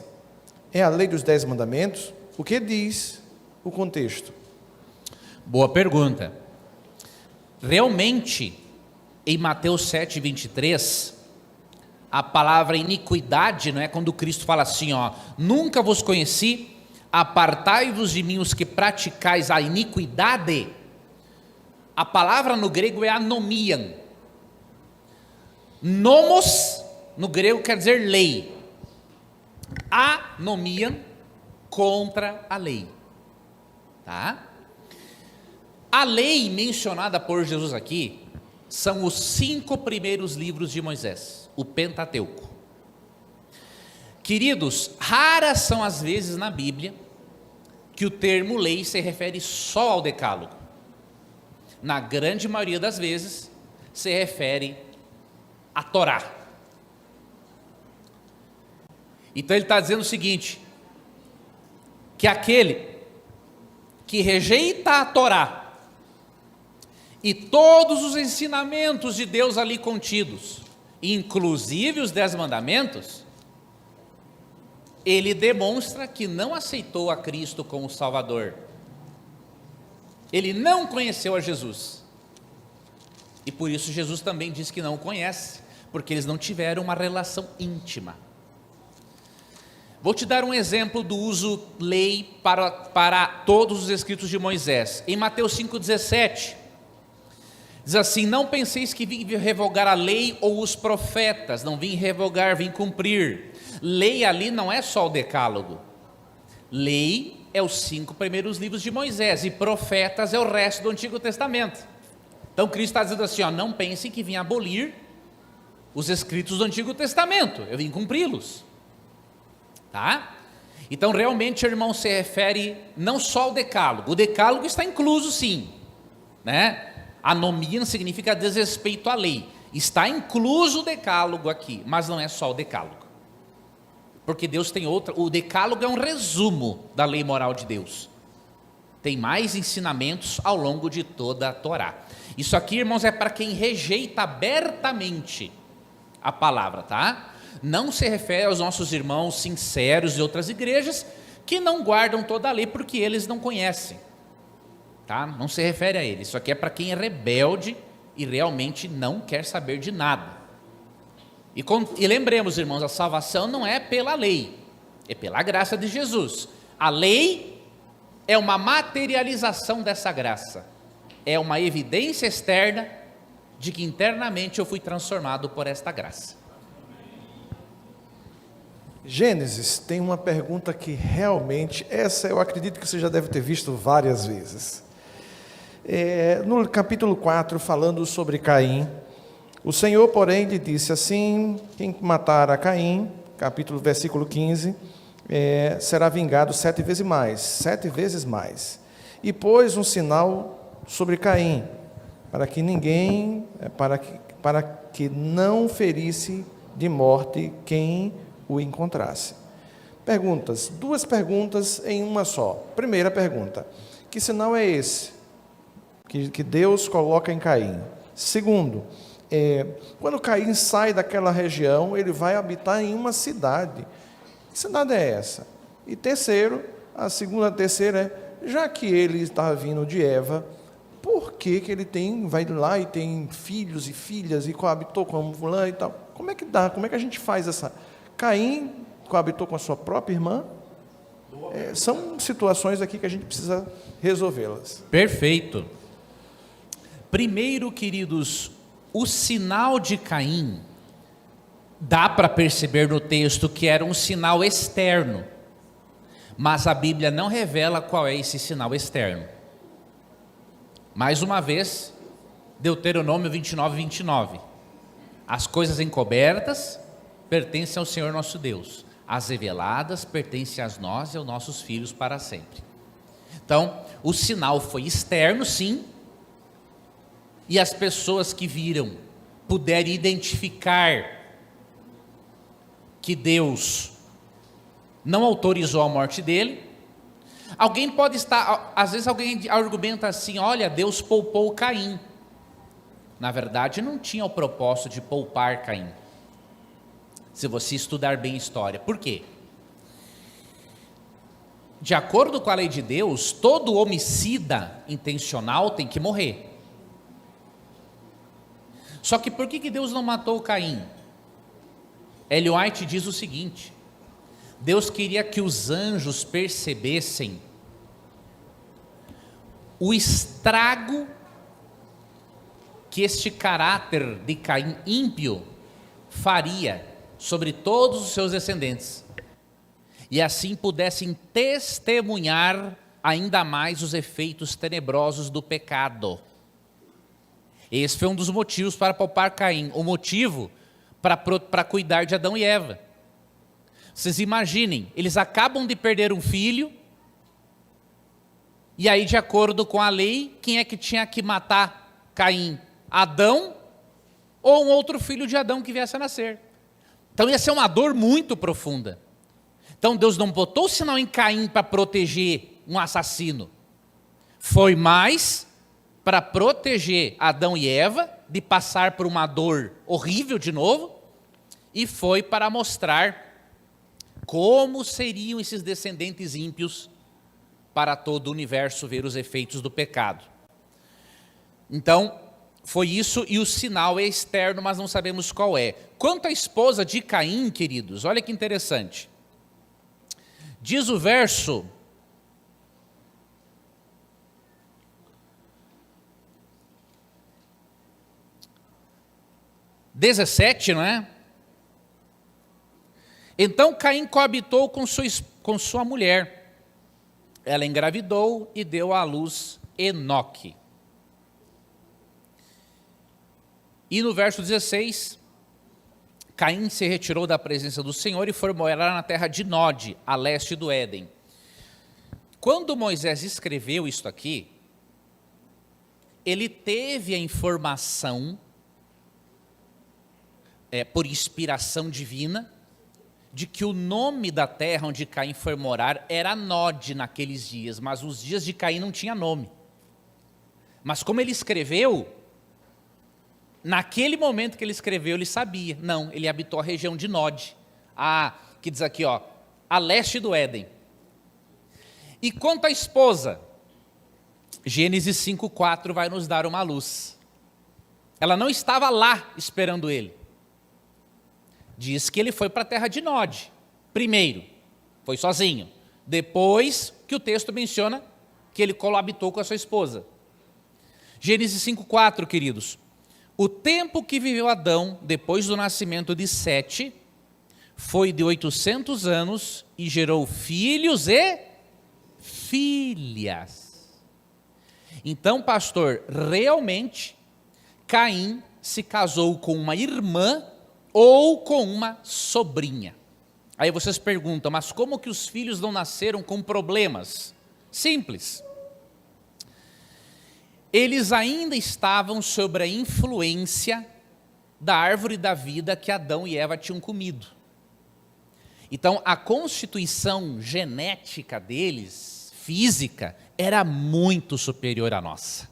É a lei dos 10 mandamentos? O que diz o contexto? Boa pergunta. Realmente, em Mateus 7, 23, a palavra iniquidade, não é, quando Cristo fala assim, nunca vos conheci, apartai-vos de mim os que praticais a iniquidade. A palavra no grego é anomian. Nomos, no grego, quer dizer lei. Anomian, contra a lei. Tá? A lei mencionada por Jesus aqui são os 5 primeiros livros de Moisés, o Pentateuco. Queridos, raras são as vezes na Bíblia que o termo lei se refere só ao decálogo. Na grande maioria das vezes, se refere à Torá. Então ele está dizendo o seguinte: que aquele que rejeita a Torá e todos os ensinamentos de Deus ali contidos, inclusive os 10 mandamentos, ele demonstra que não aceitou a Cristo como Salvador. Ele não conheceu a Jesus. E por isso Jesus também diz que não o conhece, porque eles não tiveram uma relação íntima. Vou te dar um exemplo do uso lei para todos os escritos de Moisés. Em Mateus 5,17, diz assim: não penseis que vim revogar a lei ou os profetas, não vim revogar, vim cumprir. Lei ali não é só o decálogo. Lei é os 5 primeiros livros de Moisés, e profetas é o resto do Antigo Testamento. Então Cristo está dizendo assim, não pensem que vim abolir os escritos do Antigo Testamento, eu vim cumpri-los. Tá? Então realmente, irmão, se refere não só ao decálogo. O decálogo está incluso sim, né? Anomia não significa desrespeito à lei. Está incluso o decálogo aqui, mas não é só o decálogo. Porque Deus tem outra, o decálogo é um resumo da lei moral de Deus. Tem mais ensinamentos ao longo de toda a Torá. Isso aqui, irmãos, é para quem rejeita abertamente a palavra, tá? Não se refere aos nossos irmãos sinceros de outras igrejas que não guardam toda a lei porque eles não conhecem, tá? Não se refere a eles. Isso aqui é para quem é rebelde e realmente não quer saber de nada. E lembremos, irmãos, a salvação não é pela lei, é pela graça de Jesus. A lei é uma materialização dessa graça, é uma evidência externa de que internamente eu fui transformado por esta graça. Gênesis tem uma pergunta que realmente, essa eu acredito que você já deve ter visto várias vezes. No capítulo 4, falando sobre Caim, o Senhor, porém, lhe disse assim: quem matar a Caim, versículo 15, será vingado 7 vezes mais. E pôs um sinal sobre Caim, para que não ferisse de morte quem o encontrasse. Duas perguntas em uma só. Primeira pergunta: que sinal é esse que Deus coloca em Caim? Segundo, quando Caim sai daquela região, ele vai habitar em uma cidade. Que cidade é essa? E terceiro, a terceira é, já que ele está vindo de Eva, por que ele vai lá e tem filhos e filhas e coabitou com a fulana e tal? Como é que dá? Como é que a gente faz essa... Caim coabitou com a sua própria irmã? São situações aqui que a gente precisa resolvê-las. Perfeito. Primeiro, queridos, o sinal de Caim, dá para perceber no texto que era um sinal externo, mas a Bíblia não revela qual é esse sinal externo. Mais uma vez, Deuteronômio 29, 29. As coisas encobertas pertencem ao Senhor nosso Deus, as reveladas pertencem a nós e aos nossos filhos para sempre. Então, o sinal foi externo, sim, e as pessoas que viram puderam identificar que Deus não autorizou a morte dele. Alguém pode estar, às vezes alguém argumenta assim: olha, Deus poupou Caim. Na verdade, não tinha o propósito de poupar Caim, se você estudar bem a história. Por quê? De acordo com a lei de Deus, todo homicida intencional tem que morrer. Só que por que Deus não matou Caim? Ellen White diz o seguinte: Deus queria que os anjos percebessem o estrago que este caráter de Caim ímpio faria sobre todos os seus descendentes, e assim pudessem testemunhar ainda mais os efeitos tenebrosos do pecado. Esse foi um dos motivos para poupar Caim, o motivo para cuidar de Adão e Eva. Vocês imaginem, eles acabam de perder um filho, e aí, de acordo com a lei, quem é que tinha que matar Caim? Adão ou um outro filho de Adão que viesse a nascer? Então ia ser uma dor muito profunda. Então Deus não botou o sinal em Caim para proteger um assassino, foi mais para proteger Adão e Eva de passar por uma dor horrível de novo, e foi para mostrar como seriam esses descendentes ímpios para todo o universo ver os efeitos do pecado. Então, foi isso, e o sinal é externo, mas não sabemos qual é. Quanto à esposa de Caim, queridos, olha que interessante. Diz o verso 17, não é? Então Caim coabitou com sua mulher. Ela engravidou e deu à luz Enoque. E no verso 16, Caim se retirou da presença do Senhor e foi morar na terra de Nod, a leste do Éden. Quando Moisés escreveu isto aqui, ele teve a informação, por inspiração divina, de que o nome da terra onde Caim foi morar era Nod naqueles dias, mas os dias de Caim não tinha nome. Mas como ele escreveu, naquele momento que ele escreveu, ele sabia. Não, ele habitou a região de Nod, que diz aqui, a leste do Éden. E quanto à esposa, Gênesis 5:4 vai nos dar uma luz. Ela não estava lá esperando ele. Diz que ele foi para a terra de Nod. Primeiro, foi sozinho. Depois que o texto menciona que ele coabitou com a sua esposa. Gênesis 5:4, queridos. O tempo que viveu Adão, depois do nascimento de Sete, foi de 800 anos e gerou filhos e filhas. Então, pastor, realmente, Caim se casou com uma irmã ou com uma sobrinha. Aí vocês perguntam, mas como que os filhos não nasceram com problemas? Simples. Eles ainda estavam sob a influência da árvore da vida que Adão e Eva tinham comido. Então, a constituição genética deles, física, era muito superior à nossa.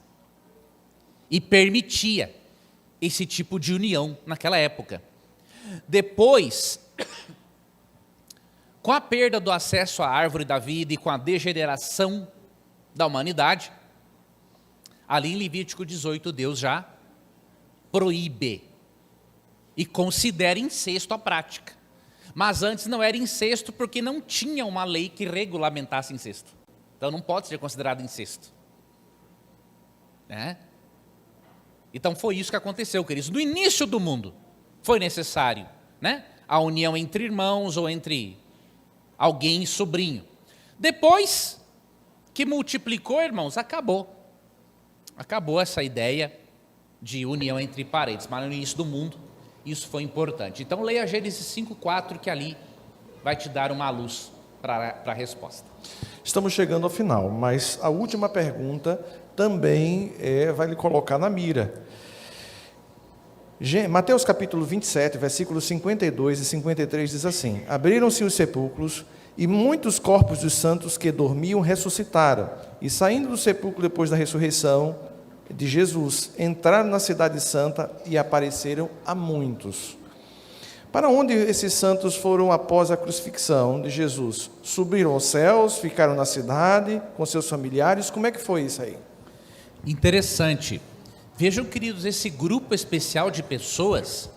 E permitia esse tipo de união naquela época. Depois, com a perda do acesso à árvore da vida e com a degeneração da humanidade, ali em Levítico 18, Deus já proíbe e considera incesto a prática. Mas antes não era incesto porque não tinha uma lei que regulamentasse incesto. Então não pode ser considerado incesto. Então foi isso que aconteceu, queridos. No início do mundo foi necessário, a união entre irmãos ou entre alguém e sobrinho. Depois que multiplicou, irmãos, acabou essa ideia de união entre parentes, mas no início do mundo isso foi importante. Então leia Gênesis 5:4, que ali vai te dar uma luz para a resposta. Estamos chegando ao final, mas a última pergunta também vai lhe colocar na mira. Mateus capítulo 27, versículos 52 e 53 diz assim: Abriram-se os sepulcros e muitos corpos dos santos que dormiam ressuscitaram, e saindo do sepulcro depois da ressurreição de Jesus, entraram na cidade santa e apareceram a muitos. Para onde esses santos foram após a crucifixão de Jesus? Subiram aos céus, ficaram na cidade com seus familiares? Como é que foi isso aí? Interessante. Vejam, queridos, esse grupo especial de pessoas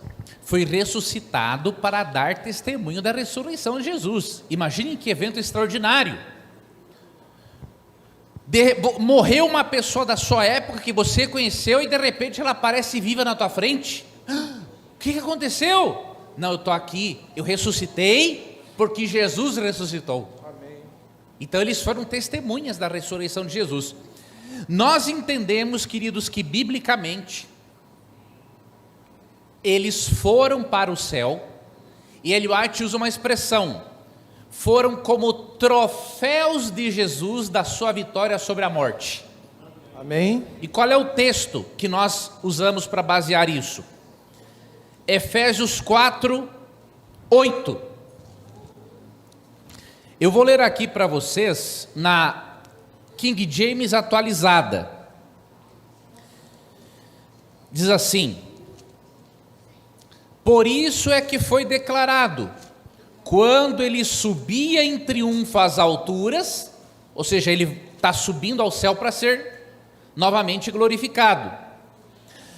foi ressuscitado para dar testemunho da ressurreição de Jesus. Imaginem que evento extraordinário. Morreu uma pessoa da sua época que você conheceu e de repente ela aparece viva na tua frente. O que aconteceu? Não, eu estou aqui, eu ressuscitei porque Jesus ressuscitou. Amém. Então eles foram testemunhas da ressurreição de Jesus. Nós entendemos, queridos, que biblicamente eles foram para o céu, e Ellen White usa uma expressão: foram como troféus de Jesus da sua vitória sobre a morte. Amém. E qual é o texto que nós usamos para basear isso? Efésios 4:8. Eu vou ler aqui para vocês na King James atualizada. Diz assim: por isso é que foi declarado, quando ele subia em triunfo às alturas, ou seja, ele está subindo ao céu para ser novamente glorificado,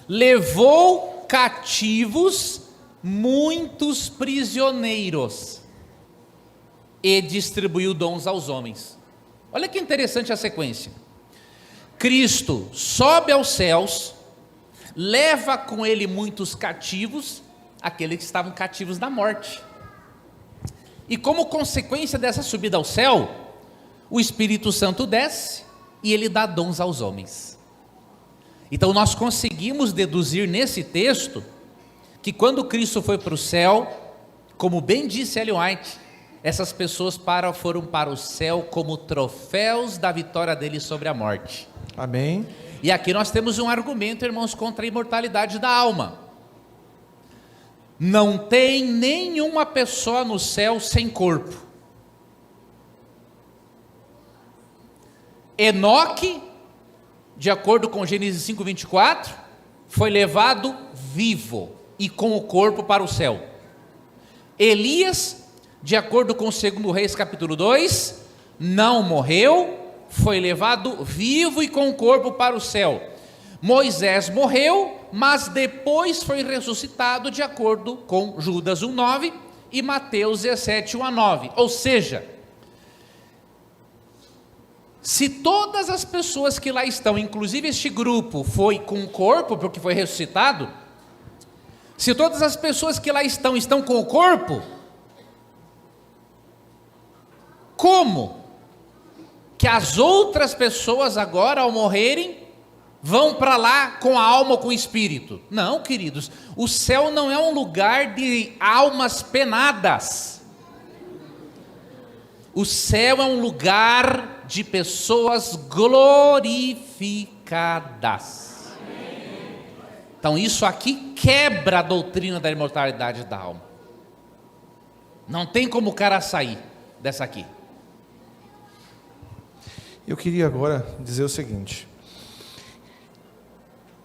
levou cativos muitos prisioneiros e distribuiu dons aos homens. Olha que interessante a sequência. Cristo sobe aos céus, leva com ele muitos cativos, aqueles que estavam cativos da morte. E como consequência dessa subida ao céu, o Espírito Santo desce e ele dá dons aos homens. Então nós conseguimos deduzir nesse texto que quando Cristo foi para o céu, como bem disse Ellen White, essas pessoas foram para o céu como troféus da vitória dele sobre a morte. Amém. E aqui nós temos um argumento, irmãos, contra a imortalidade da alma. Não tem nenhuma pessoa no céu sem corpo. Enoque, de acordo com Gênesis 5:24, foi levado vivo e com o corpo para o céu. Elias, de acordo com 2 Reis capítulo 2, não morreu, foi levado vivo e com o corpo para o céu. Moisés morreu, mas depois foi ressuscitado, de acordo com Judas 1:9 e Mateus 17:1-9. Ou seja, se todas as pessoas que lá estão, inclusive este grupo, foi com o corpo, porque foi ressuscitado, se todas as pessoas que lá estão com o corpo, como que as outras pessoas agora, ao morrerem, vão para lá com a alma ou com o espírito? Não, queridos, o céu não é um lugar de almas penadas. O céu é um lugar de pessoas glorificadas. Então isso aqui quebra a doutrina da imortalidade da alma. Não tem como o cara sair dessa aqui. Eu queria agora dizer o seguinte: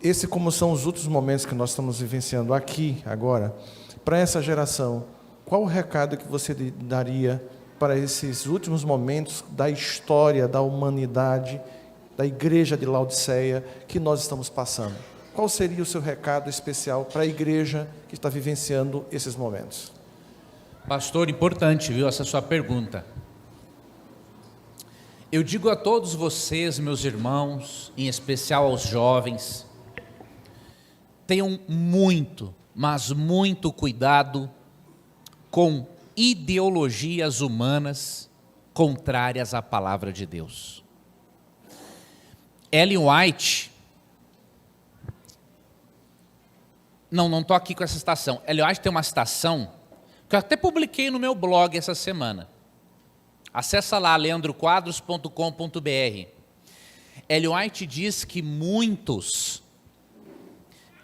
esse, como são os outros momentos que nós estamos vivenciando aqui, agora, para essa geração, qual o recado que você daria para esses últimos momentos da história da humanidade, da igreja de Laodiceia, que nós estamos passando? Qual seria o seu recado especial para a igreja que está vivenciando esses momentos? Pastor, importante, viu, essa sua pergunta. Eu digo a todos vocês, meus irmãos, em especial aos jovens, tenham muito, mas muito cuidado com ideologias humanas contrárias à palavra de Deus. Ellen White, não estou aqui com essa citação. Ellen White tem uma citação que eu até publiquei no meu blog essa semana. Acessa lá, leandroquadros.com.br. Ellen White diz que muitos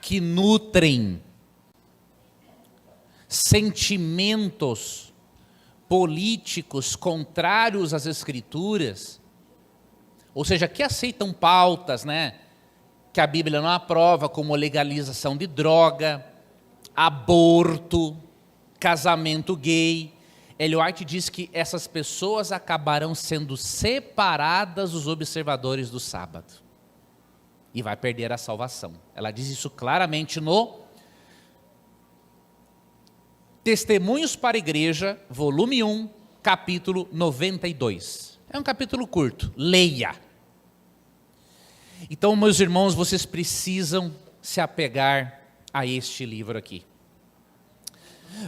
que nutrem sentimentos políticos contrários às Escrituras, ou seja, que aceitam pautas, que a Bíblia não aprova, como legalização de droga, aborto, casamento gay. Ellen White diz que essas pessoas acabarão sendo separadas dos observadores do sábado e vai perder a salvação. Ela diz isso claramente no Testemunhos para a Igreja, volume 1, capítulo 92. É um capítulo curto, leia. Então, meus irmãos, vocês precisam se apegar a este livro aqui.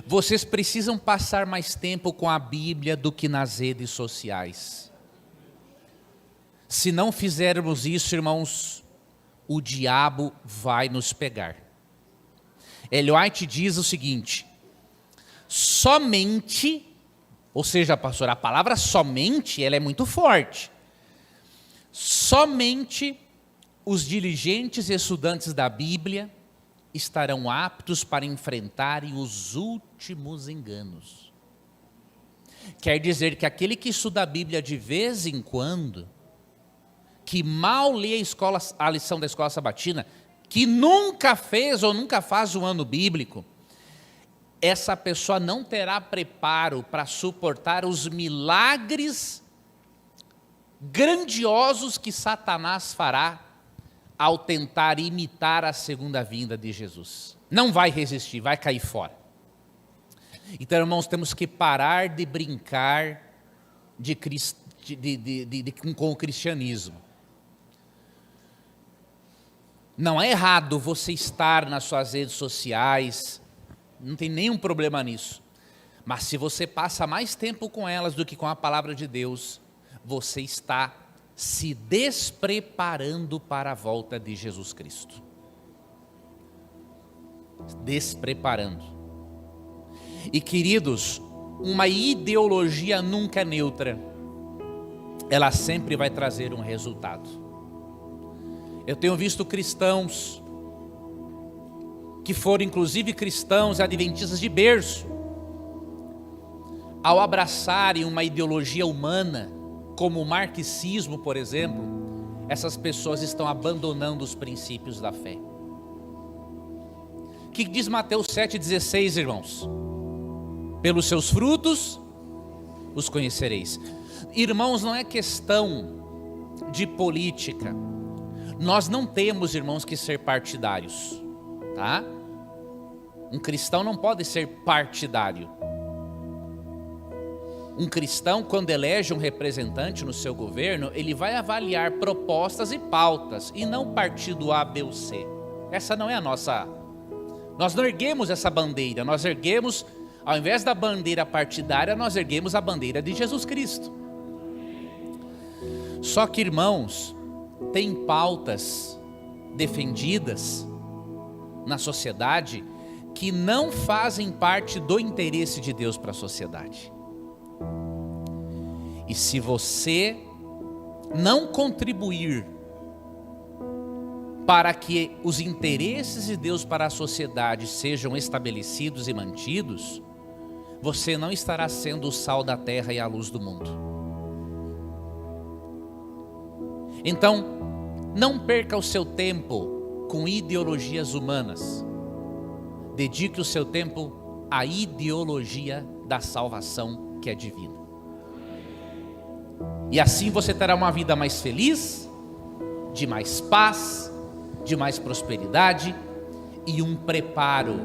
Vocês precisam passar mais tempo com a Bíblia do que nas redes sociais. Se não fizermos isso, irmãos, o diabo vai nos pegar. Ellen White diz o seguinte: somente, ou seja, pastor, a palavra somente, ela é muito forte. Somente os diligentes estudantes da Bíblia estarão aptos para enfrentarem os últimos enganos. Quer dizer que aquele que estuda a Bíblia de vez em quando, que mal lê a lição da escola sabatina, que nunca fez ou nunca faz um ano bíblico, essa pessoa não terá preparo para suportar os milagres grandiosos que Satanás fará ao tentar imitar a segunda vinda de Jesus. Não vai resistir, vai cair fora. Então, irmãos, temos que parar de brincar com o cristianismo. Não é errado você estar nas suas redes sociais, não tem nenhum problema nisso. Mas se você passa mais tempo com elas do que com a palavra de Deus, você está se despreparando para a volta de Jesus Cristo. Despreparando. E queridos, uma ideologia nunca é neutra. Ela sempre vai trazer um resultado. Eu tenho visto cristãos que foram inclusive cristãos adventistas de berço, ao abraçarem uma ideologia humana, como o marxismo, por exemplo, essas pessoas estão abandonando os princípios da fé. O que diz Mateus 7,16, irmãos? Pelos seus frutos os conhecereis. Irmãos, não é questão de política. Nós não temos, irmãos, que ser partidários, tá? Um cristão não pode ser partidário. Um cristão, quando elege um representante no seu governo, ele vai avaliar propostas e pautas, e não partido A, B ou C. Essa não é a nossa... Nós não erguemos essa bandeira, nós erguemos, ao invés da bandeira partidária, nós erguemos a bandeira de Jesus Cristo. Só que, irmãos, tem pautas defendidas na sociedade que não fazem parte do interesse de Deus para a sociedade. E se você não contribuir para que os interesses de Deus para a sociedade sejam estabelecidos e mantidos, você não estará sendo o sal da terra e a luz do mundo. Então, não perca o seu tempo com ideologias humanas. Dedique o seu tempo à ideologia da salvação, que é divina. E assim você terá uma vida mais feliz, de mais paz, de mais prosperidade e um preparo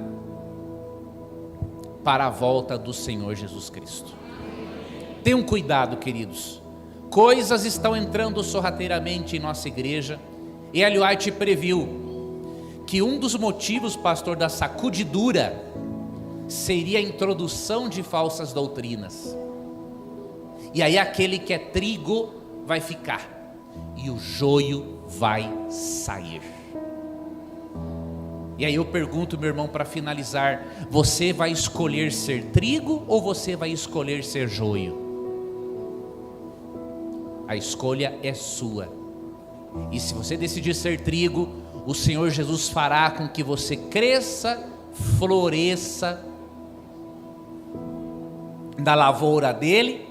para a volta do Senhor Jesus Cristo. Tenham cuidado, queridos. Coisas estão entrando sorrateiramente em nossa igreja. E Ellen White previu que um dos motivos, pastor, da sacudidura seria a introdução de falsas doutrinas. E aí aquele que é trigo vai ficar e o joio vai sair. E aí eu pergunto, meu irmão, para finalizar: você vai escolher ser trigo ou você vai escolher ser joio? A escolha é sua. E se você decidir ser trigo, o Senhor Jesus fará com que você cresça, floresça da lavoura dele,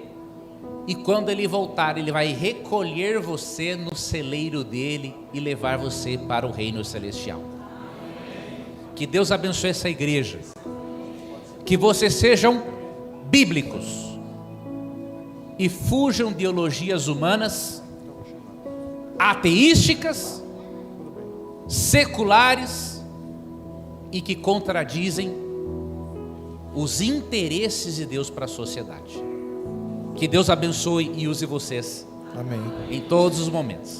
e quando ele voltar, ele vai recolher você no celeiro dele e levar você para o reino celestial. Que Deus abençoe essa igreja, que vocês sejam bíblicos e fujam de ideologias humanas, ateísticas, seculares e que contradizem os interesses de Deus para a sociedade. Que Deus abençoe e use vocês. Amém. Em todos os momentos.